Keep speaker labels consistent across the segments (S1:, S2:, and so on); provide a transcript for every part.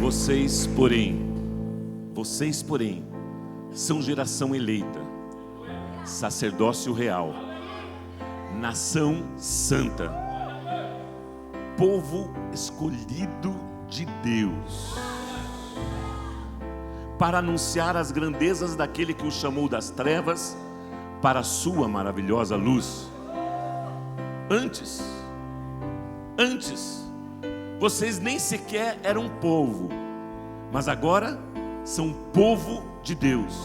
S1: Vocês, porém, são geração eleita, sacerdócio real, nação santa, povo escolhido de Deus, para anunciar as grandezas daquele que o chamou das trevas para a sua maravilhosa luz. Antes, vocês nem sequer eram povo, mas agora são povo de Deus.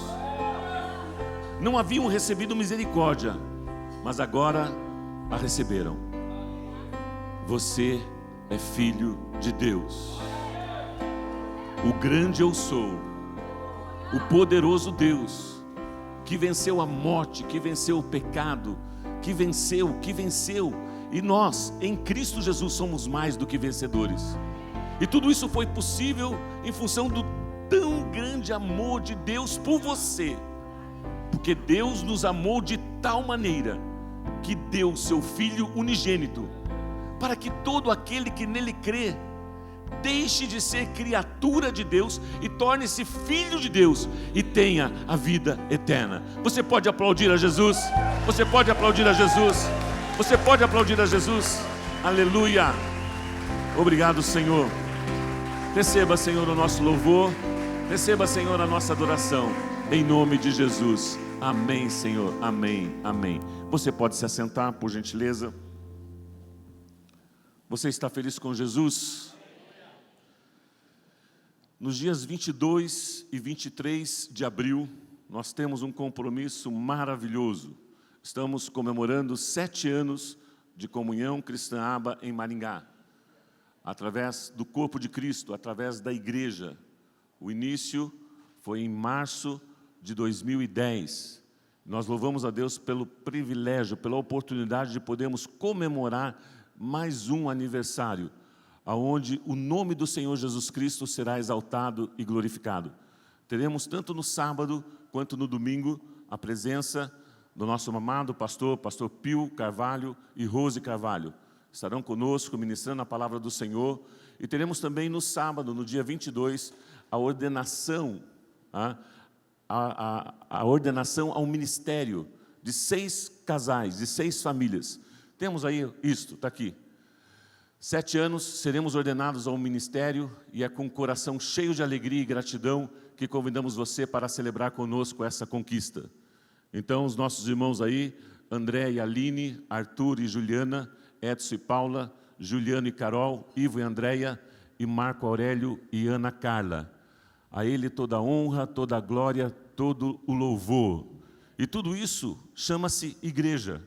S1: Não haviam recebido misericórdia, mas agora a receberam. Você é filho de Deus. O grande eu sou, o poderoso Deus, que venceu a morte, que venceu o pecado, que venceu, e nós, em Cristo Jesus, somos mais do que vencedores. E tudo isso foi possível em função do tão grande amor de Deus por você, porque Deus nos amou de tal maneira que deu seu Filho unigênito, para que todo aquele que nele crê deixe de ser criatura de Deus e torne-se filho de Deus e tenha a vida eterna. Você pode aplaudir a Jesus? Você pode aplaudir a Jesus? Você pode aplaudir a Jesus? Aleluia! Obrigado, Senhor. Receba, Senhor, o nosso louvor. Receba, Senhor, a nossa adoração. Em nome de Jesus. Amém, Senhor. Amém, amém. Você pode se assentar, por gentileza. Você está feliz com Jesus? Nos dias 22 e 23 de abril, nós temos um compromisso maravilhoso. Estamos comemorando 7 anos de comunhão cristã Aba em Maringá, através do corpo de Cristo, através da igreja. O início foi em março de 2010. Nós louvamos a Deus pelo privilégio, pela oportunidade de podermos comemorar mais um aniversário, aonde o nome do Senhor Jesus Cristo será exaltado e glorificado. Teremos tanto no sábado quanto no domingo a presença do nosso amado pastor Pio Carvalho e Rose Carvalho. Estarão conosco ministrando a palavra do Senhor. E teremos também no sábado, no dia 22, a ordenação, a ordenação ao ministério de 6 casais, de 6 famílias. Temos aí isto, está aqui. 7 anos seremos ordenados ao ministério e é com o coração cheio de alegria e gratidão que convidamos você para celebrar conosco essa conquista. Então, os nossos irmãos aí, André e Aline, Arthur e Juliana, Edson e Paula, Juliano e Carol, Ivo e Andréia, e Marco Aurélio e Ana Carla. A ele toda a honra, toda a glória, todo o louvor. E tudo isso chama-se igreja.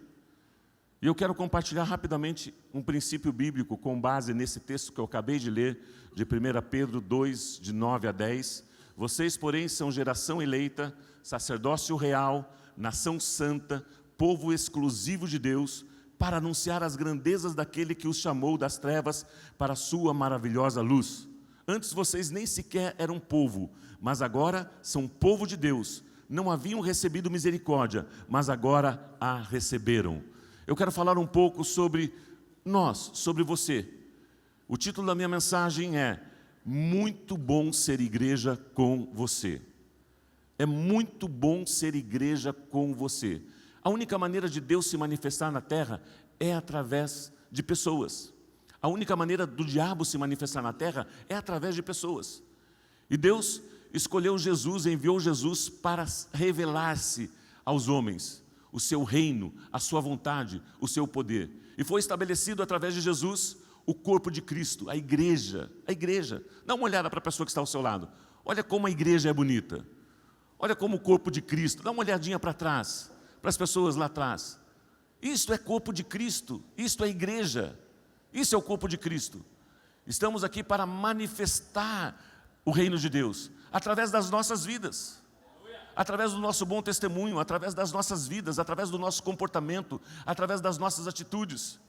S1: E eu quero compartilhar rapidamente um princípio bíblico com base nesse texto que eu acabei de ler, de 1 Pedro 2, de 9 a 10. Vocês, porém, são geração eleita, sacerdócio real, nação santa, povo exclusivo de Deus, para anunciar as grandezas daquele que os chamou das trevas para a sua maravilhosa luz. Antes vocês nem sequer eram povo, mas agora são povo de Deus. Não haviam recebido misericórdia, mas agora a receberam. Eu quero falar um pouco sobre nós, sobre você. O título da minha mensagem é: muito bom ser igreja com você. É muito bom ser igreja com você. A única maneira de Deus se manifestar na terra é através de pessoas. A única maneira do diabo se manifestar na terra é através de pessoas. E Deus escolheu Jesus, enviou Jesus para revelar-se aos homens, o seu reino, a sua vontade, o seu poder. E foi estabelecido através de Jesus o corpo de Cristo, a igreja. A igreja. Dá uma olhada para a pessoa que está ao seu lado. Olha como a igreja é bonita. Olha como o corpo de Cristo. Dá uma olhadinha para trás, para as pessoas lá atrás. Isto é corpo de Cristo, isto é igreja. Isso é o corpo de Cristo. Estamos aqui para manifestar o reino de Deus através das nossas vidas, através do nosso bom testemunho, através das nossas vidas, através do nosso comportamento, através das nossas atitudes.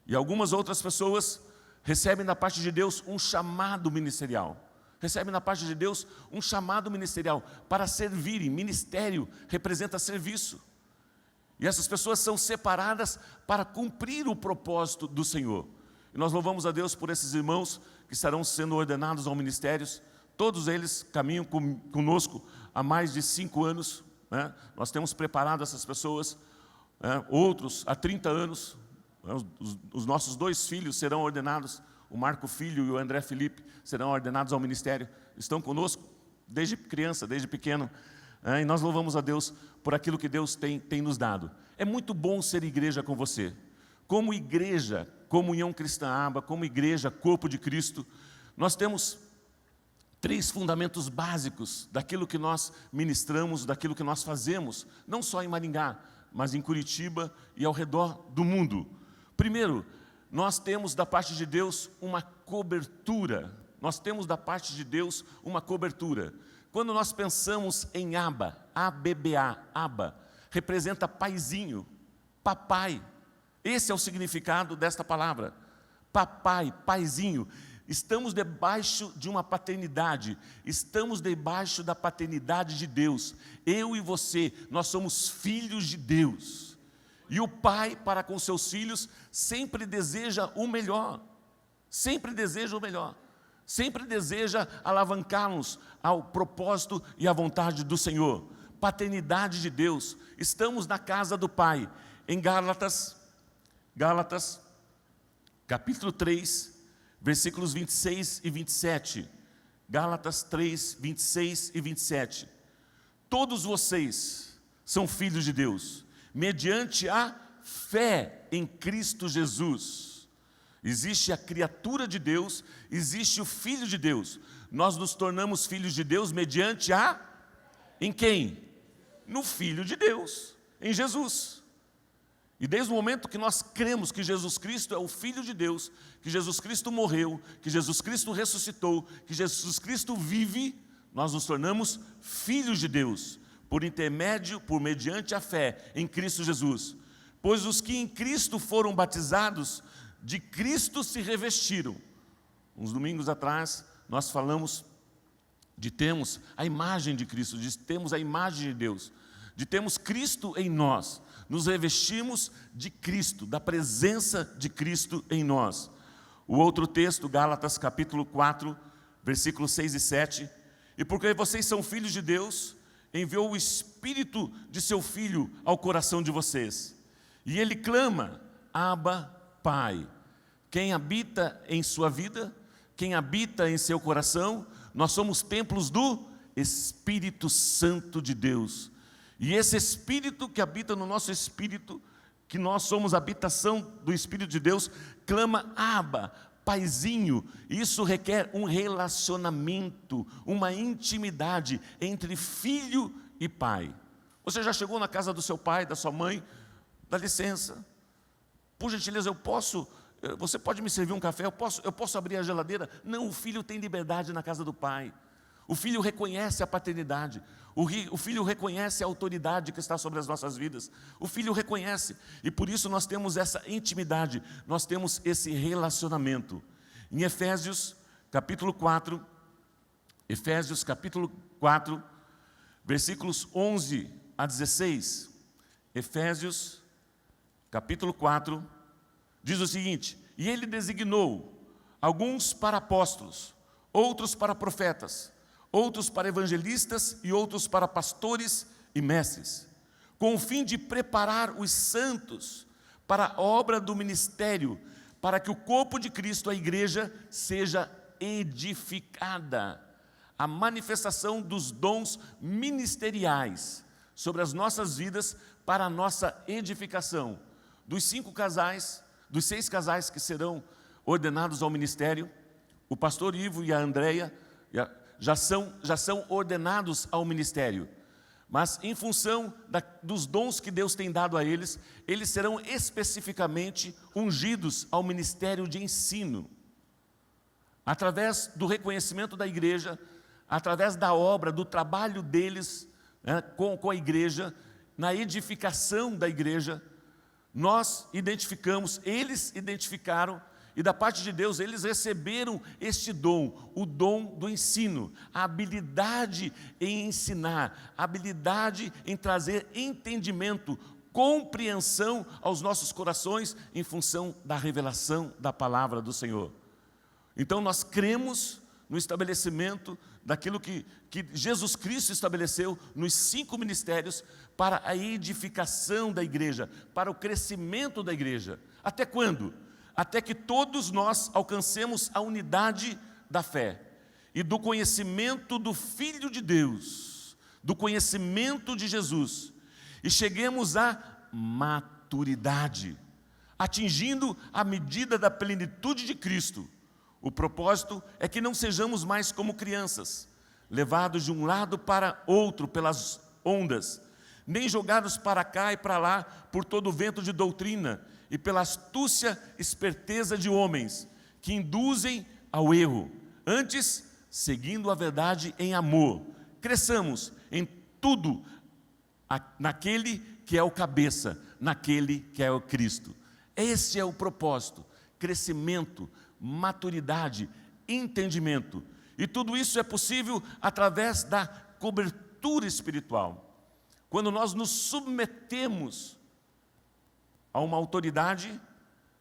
S1: E algumas outras pessoas recebem da parte de Deus um chamado ministerial. Recebem da parte de Deus um chamado ministerial para servirem. Ministério representa serviço. E essas pessoas são separadas para cumprir o propósito do Senhor. E nós louvamos a Deus por esses irmãos que estarão sendo ordenados ao ministério. Todos eles caminham conosco há mais de 5 anos. Né? Nós temos preparado essas pessoas, outros há 30 anos. Os nossos 2 filhos serão ordenados, o Marco Filho e o André Felipe serão ordenados ao ministério. Estão conosco desde criança, desde pequeno. E nós louvamos a Deus por aquilo que Deus tem nos dado. É muito bom ser igreja com você. Como igreja, Comunhão Cristã Aba, como igreja, corpo de Cristo, nós temos 3 fundamentos básicos daquilo que nós ministramos, daquilo que nós fazemos, não só em Maringá, mas em Curitiba e ao redor do mundo. Primeiro, nós temos da parte de Deus uma cobertura. Nós temos da parte de Deus uma cobertura. Quando nós pensamos em Aba, A-B-B-A, Aba, representa paizinho, papai. Esse é o significado desta palavra. Papai, paizinho. Estamos debaixo de uma paternidade. Estamos debaixo da paternidade de Deus. Eu e você, nós somos filhos de Deus. E o pai, para com seus filhos, sempre deseja o melhor. Sempre deseja o melhor. Sempre deseja alavancá-los ao propósito e à vontade do Senhor. Paternidade de Deus. Estamos na casa do Pai. Em Gálatas, capítulo 3, versículos 26 e 27. Gálatas 3, 26 e 27. Todos vocês são filhos de Deus, mediante a fé em Cristo Jesus. Existe a criatura de Deus, existe o Filho de Deus. Nós nos tornamos filhos de Deus mediante a... Em quem? No Filho de Deus, em Jesus. E desde o momento que nós cremos que Jesus Cristo é o Filho de Deus, que Jesus Cristo morreu, que Jesus Cristo ressuscitou, que Jesus Cristo vive, nós nos tornamos filhos de Deus, por mediante a fé em Cristo Jesus. Pois os que em Cristo foram batizados, de Cristo se revestiram. Uns domingos atrás, nós falamos de termos a imagem de Cristo, de termos a imagem de Deus, de termos Cristo em nós. Nos revestimos de Cristo, da presença de Cristo em nós. O outro texto, Gálatas capítulo 4, versículos 6 e 7. E porque vocês são filhos de Deus, enviou o Espírito de seu Filho ao coração de vocês. E ele clama, Abba, Pai. Quem habita em sua vida, quem habita em seu coração, nós somos templos do Espírito Santo de Deus. E esse Espírito que habita no nosso espírito, que nós somos habitação do Espírito de Deus, clama Abba, Paizinho. Isso requer um relacionamento, uma intimidade entre filho e pai. Você já chegou na casa do seu pai, da sua mãe? Dá licença. Por gentileza, você pode me servir um café? Eu posso abrir a geladeira? Não, o filho tem liberdade na casa do pai. O filho reconhece a paternidade. O filho reconhece a autoridade que está sobre as nossas vidas. O filho reconhece. E por isso nós temos essa intimidade. Nós temos esse relacionamento. Em Efésios, capítulo 4, versículos 11 a 16. Efésios, capítulo 4, diz o seguinte: e ele designou alguns para apóstolos, outros para profetas, outros para evangelistas e outros para pastores e mestres, com o fim de preparar os santos para a obra do ministério, para que o corpo de Cristo, a igreja, seja edificada. A manifestação dos dons ministeriais sobre as nossas vidas para a nossa edificação. Dos 6 casais que serão ordenados ao ministério, o pastor Ivo e a Andréia já são ordenados ao ministério. Mas em função dos dons que Deus tem dado a eles, eles serão especificamente ungidos ao ministério de ensino. Através do reconhecimento da igreja, através da obra, do trabalho deles com a igreja, na edificação da igreja, eles identificaram, e da parte de Deus, eles receberam este dom, o dom do ensino, a habilidade em ensinar, a habilidade em trazer entendimento, compreensão aos nossos corações, em função da revelação da palavra do Senhor. Então nós cremos no estabelecimento daquilo que Jesus Cristo estabeleceu nos 5 ministérios para a edificação da igreja, para o crescimento da igreja. Até quando? Até que todos nós alcancemos a unidade da fé e do conhecimento do Filho de Deus, do conhecimento de Jesus, e cheguemos à maturidade, atingindo a medida da plenitude de Cristo. O propósito é que não sejamos mais como crianças, levados de um lado para outro pelas ondas, nem jogados para cá e para lá por todo o vento de doutrina e pela astúcia esperteza de homens que induzem ao erro. Antes, seguindo a verdade em amor, cresçamos em tudo naquele que é o cabeça, naquele que é o Cristo. Esse é o propósito: crescimento, maturidade, entendimento. E tudo isso é possível através da cobertura espiritual. Quando nós nos submetemos a uma autoridade,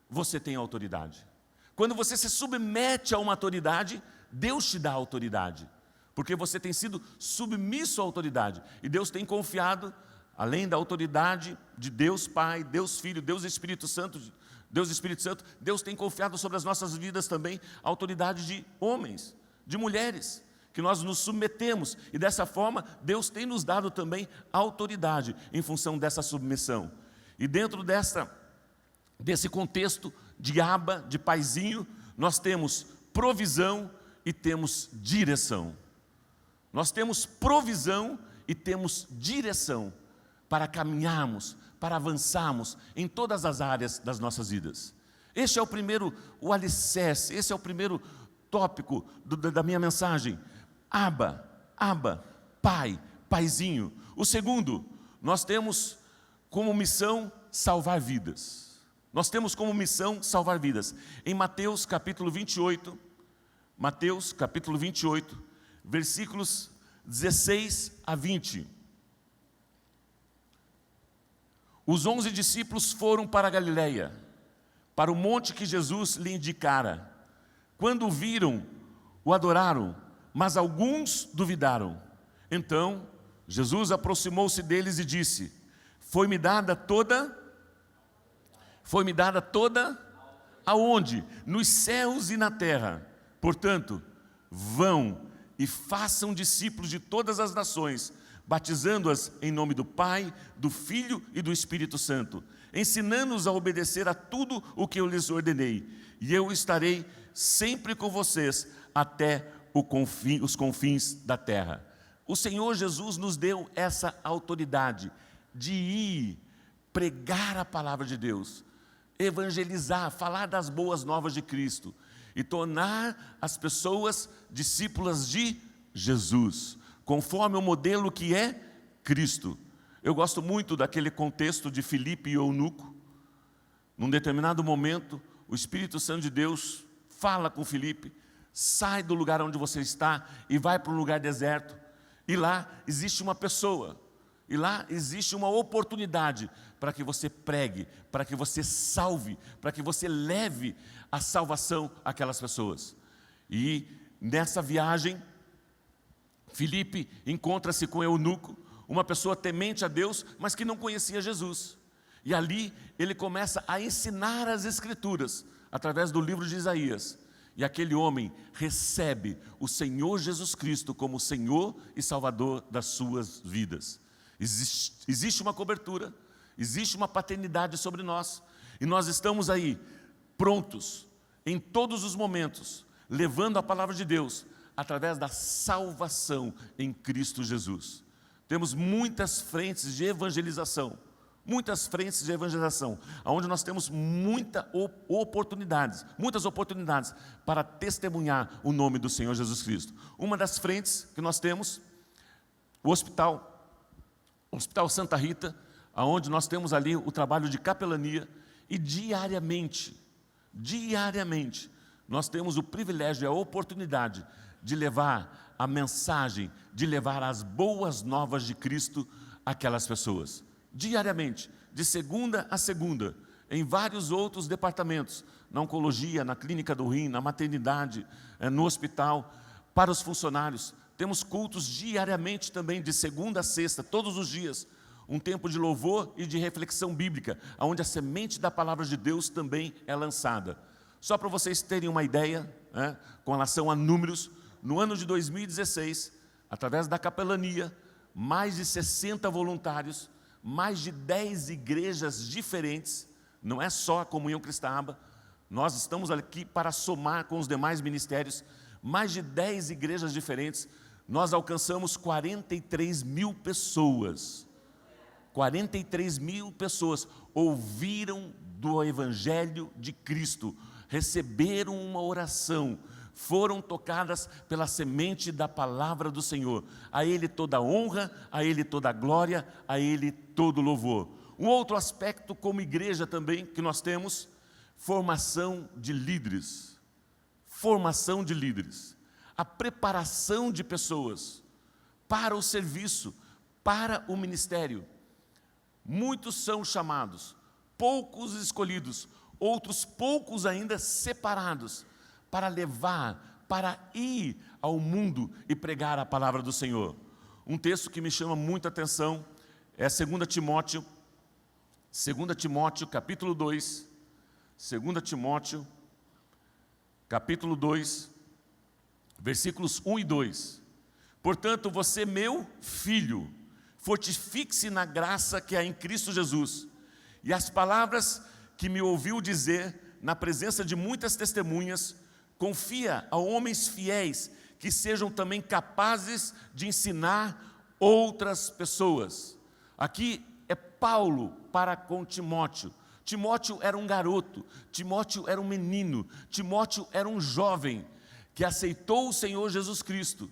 S1: você tem autoridade. Quando você se submete a uma autoridade, Deus te dá autoridade, porque você tem sido submisso à autoridade. E Deus tem confiado, além da autoridade de Deus Pai, Deus Filho, Deus Espírito Santo, Deus tem confiado sobre as nossas vidas também a autoridade de homens, de mulheres, que nós nos submetemos. E dessa forma, Deus tem nos dado também autoridade em função dessa submissão. E dentro desse contexto de aba, de paizinho, nós temos provisão e temos direção. Nós temos provisão e temos direção para caminharmos, para avançarmos em todas as áreas das nossas vidas. Este é o alicerce, esse é o primeiro tópico da minha mensagem. Aba, pai, paizinho. O segundo, nós temos como missão salvar vidas. Nós temos como missão salvar vidas. Em Mateus capítulo 28, versículos 16 a 20. Os 11 discípulos foram para a Galileia, para o monte que Jesus lhe indicara. Quando o viram, o adoraram, mas alguns duvidaram. Então, Jesus aproximou-se deles e disse: Foi-me dada toda aonde? Nos céus e na terra. Portanto, vão e façam discípulos de todas as nações, batizando-as em nome do Pai, do Filho e do Espírito Santo, ensinando-os a obedecer a tudo o que eu lhes ordenei. E eu estarei sempre com vocês até os confins da terra. O Senhor Jesus nos deu essa autoridade de ir pregar a palavra de Deus, evangelizar, falar das boas novas de Cristo e tornar as pessoas discípulas de Jesus, conforme o modelo que é Cristo. Eu gosto muito daquele contexto de Filipe e eunuco. Num determinado momento, o Espírito Santo de Deus fala com Filipe: sai do lugar onde você está e vai para um lugar deserto. E lá existe uma pessoa, e lá existe uma oportunidade para que você pregue, para que você salve, para que você leve a salvação àquelas pessoas. E nessa viagem, Filipe encontra-se com eunuco, uma pessoa temente a Deus, mas que não conhecia Jesus. E ali ele começa a ensinar as Escrituras, através do livro de Isaías. E aquele homem recebe o Senhor Jesus Cristo como Senhor e Salvador das suas vidas. Existe uma cobertura, existe uma paternidade sobre nós, e nós estamos aí, prontos, em todos os momentos, levando a palavra de Deus, através da salvação em Cristo Jesus. Temos muitas frentes de evangelização, onde nós temos muitas oportunidades para testemunhar o nome do Senhor Jesus Cristo. Uma das frentes que nós temos, o Hospital Santa Rita, onde nós temos ali o trabalho de capelania, e diariamente, nós temos o privilégio e a oportunidade de levar a mensagem, de levar as boas novas de Cristo àquelas pessoas. Diariamente, de segunda a segunda, em vários outros departamentos, na oncologia, na clínica do rim, na maternidade, no hospital, para os funcionários. Temos cultos diariamente também, de segunda a sexta, todos os dias, um tempo de louvor e de reflexão bíblica, onde a semente da palavra de Deus também é lançada. Só para vocês terem uma ideia, com relação a números, no ano de 2016, através da capelania, mais de 60 voluntários, mais de 10 igrejas diferentes, não é só a Comunhão Cristaba, nós estamos aqui para somar com os demais ministérios, mais de 10 igrejas diferentes, nós alcançamos 43 mil pessoas. 43 mil pessoas ouviram do Evangelho de Cristo, receberam uma oração, foram tocadas pela semente da palavra do Senhor. A Ele toda a honra, a Ele toda a glória, a Ele todo o louvor. Um outro aspecto como igreja também que nós temos, formação de líderes. Formação de líderes. A preparação de pessoas para o serviço, para o ministério. Muitos são chamados, poucos escolhidos, outros poucos ainda separados, para levar, para ir ao mundo e pregar a palavra do Senhor. Um texto que me chama muita atenção é 2 Timóteo, capítulo 2, 2 Timóteo, capítulo 2, versículos 1 e 2. Portanto, você, meu filho, fortifique-se na graça que há em Cristo Jesus, e as palavras que me ouviu dizer na presença de muitas testemunhas, confia a homens fiéis que sejam também capazes de ensinar outras pessoas. Aqui é Paulo para com Timóteo. Timóteo era um garoto, Timóteo era um menino, Timóteo era um jovem que aceitou o Senhor Jesus Cristo.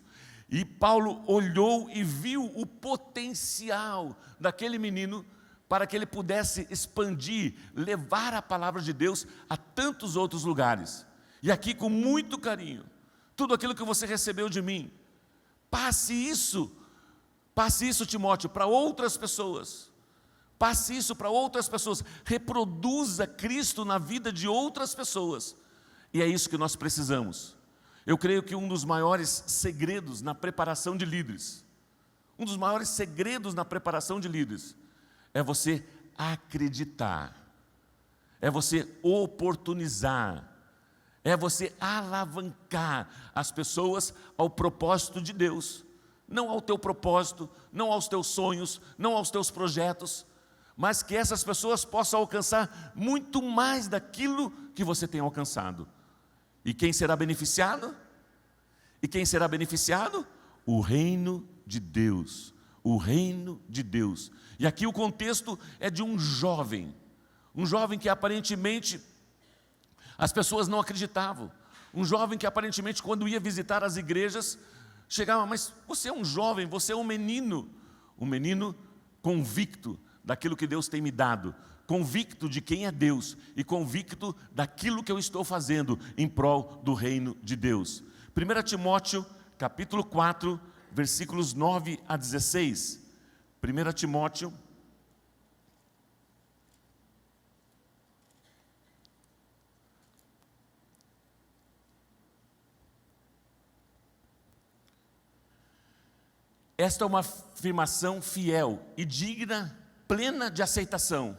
S1: E Paulo olhou e viu o potencial daquele menino para que ele pudesse expandir, levar a palavra de Deus a tantos outros lugares. E aqui, com muito carinho, tudo aquilo que você recebeu de mim, passe isso, Timóteo, para outras pessoas. Passe isso para outras pessoas. Reproduza Cristo na vida de outras pessoas. E é isso que nós precisamos. Eu creio que um dos maiores segredos na preparação de líderes, é você acreditar, é você oportunizar, é você alavancar as pessoas ao propósito de Deus, não ao teu propósito, não aos teus sonhos, não aos teus projetos, mas que essas pessoas possam alcançar muito mais daquilo que você tem alcançado. E quem será beneficiado? O reino de Deus. O reino de Deus. E aqui o contexto é de um jovem que aparentemente as pessoas não acreditavam. Um jovem que aparentemente, quando ia visitar as igrejas, chegava, mas você é um jovem, você é um menino convicto daquilo que Deus tem me dado, convicto de quem é Deus e convicto daquilo que eu estou fazendo em prol do reino de Deus. 1 Timóteo, capítulo 4, versículos 9 a 16. 1 Timóteo, esta é uma afirmação fiel e digna, plena de aceitação.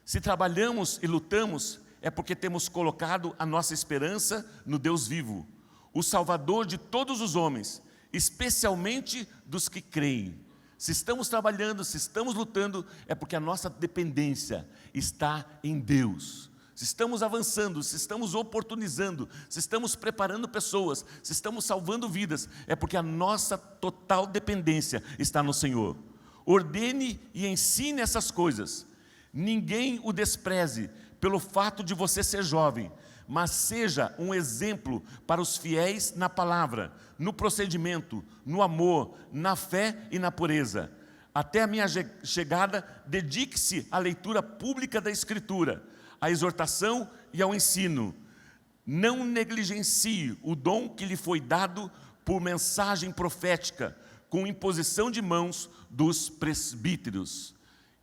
S1: Se trabalhamos e lutamos, é porque temos colocado a nossa esperança no Deus vivo, o Salvador de todos os homens, especialmente dos que creem. Se estamos trabalhando, se estamos lutando, é porque a nossa dependência está em Deus. Se estamos avançando, se estamos oportunizando, se estamos preparando pessoas, se estamos salvando vidas, é porque a nossa total dependência está no Senhor. Ordene e ensine essas coisas. Ninguém o despreze pelo fato de você ser jovem, mas seja um exemplo para os fiéis na palavra, no procedimento, no amor, na fé e na pureza. Até a minha chegada, dedique-se à leitura pública da Escritura, à exortação e ao ensino. Não negligencie o dom que lhe foi dado por mensagem profética, com imposição de mãos dos presbíteros.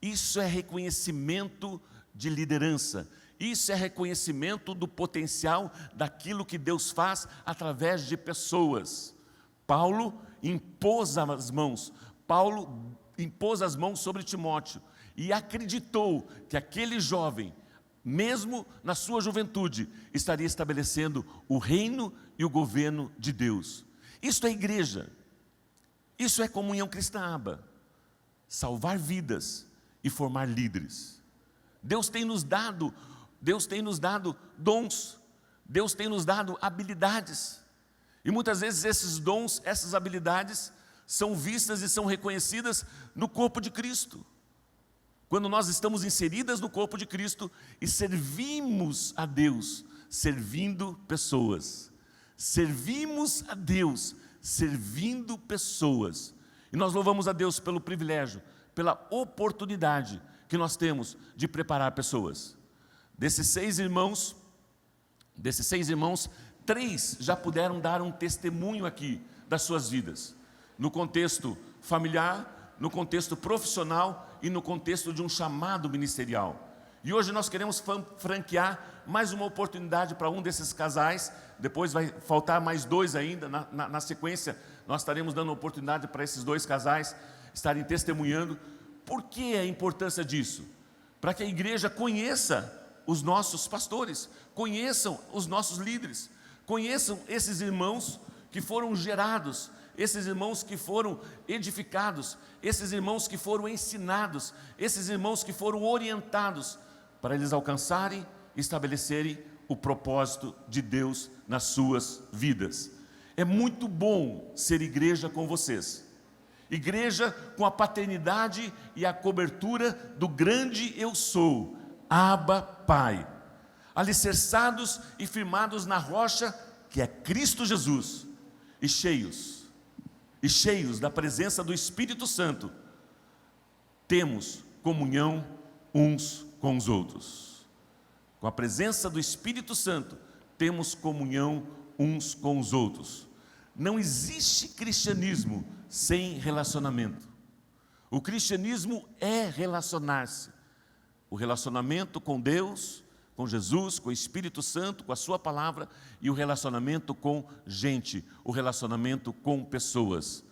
S1: Isso é reconhecimento de liderança. Isso é reconhecimento do potencial daquilo que Deus faz através de pessoas. Paulo impôs as mãos sobre Timóteo e acreditou que aquele jovem, mesmo na sua juventude, estaria estabelecendo o reino e o governo de Deus. Isso é igreja, isso é comunhão cristã aba, salvar vidas e formar líderes. Deus tem nos dado dons, Deus tem nos dado habilidades, e muitas vezes esses dons, essas habilidades, são vistas e são reconhecidas no corpo de Cristo. Quando nós estamos inseridas no corpo de Cristo e servimos a Deus, servindo pessoas. Servimos a Deus, servindo pessoas. E nós louvamos a Deus pelo privilégio, pela oportunidade que nós temos de preparar pessoas. Desses seis irmãos, 3 já puderam dar um testemunho aqui das suas vidas, no contexto familiar, no contexto profissional e no contexto de um chamado ministerial. E hoje nós queremos franquear mais uma oportunidade para um desses casais. Depois vai faltar mais 2 ainda, na sequência nós estaremos dando oportunidade para esses 2 casais estarem testemunhando. Por que a importância disso? Para que a igreja conheça os nossos pastores, conheçam os nossos líderes, conheçam esses irmãos que foram gerados, esses irmãos que foram edificados, esses irmãos que foram ensinados, esses irmãos que foram orientados, para eles alcançarem e estabelecerem o propósito de Deus nas suas vidas. É muito bom ser igreja com vocês. Igreja com a paternidade e a cobertura do grande eu sou, Abba Pai, alicerçados e firmados na rocha que é Cristo Jesus, e cheios da presença do Espírito Santo, temos comunhão uns com os outros. Com a presença do Espírito Santo, temos comunhão uns com os outros. Não existe cristianismo sem relacionamento. O cristianismo é relacionar-se. O relacionamento com Deus, com Jesus, com o Espírito Santo, com a sua palavra, e o relacionamento com gente, o relacionamento com pessoas.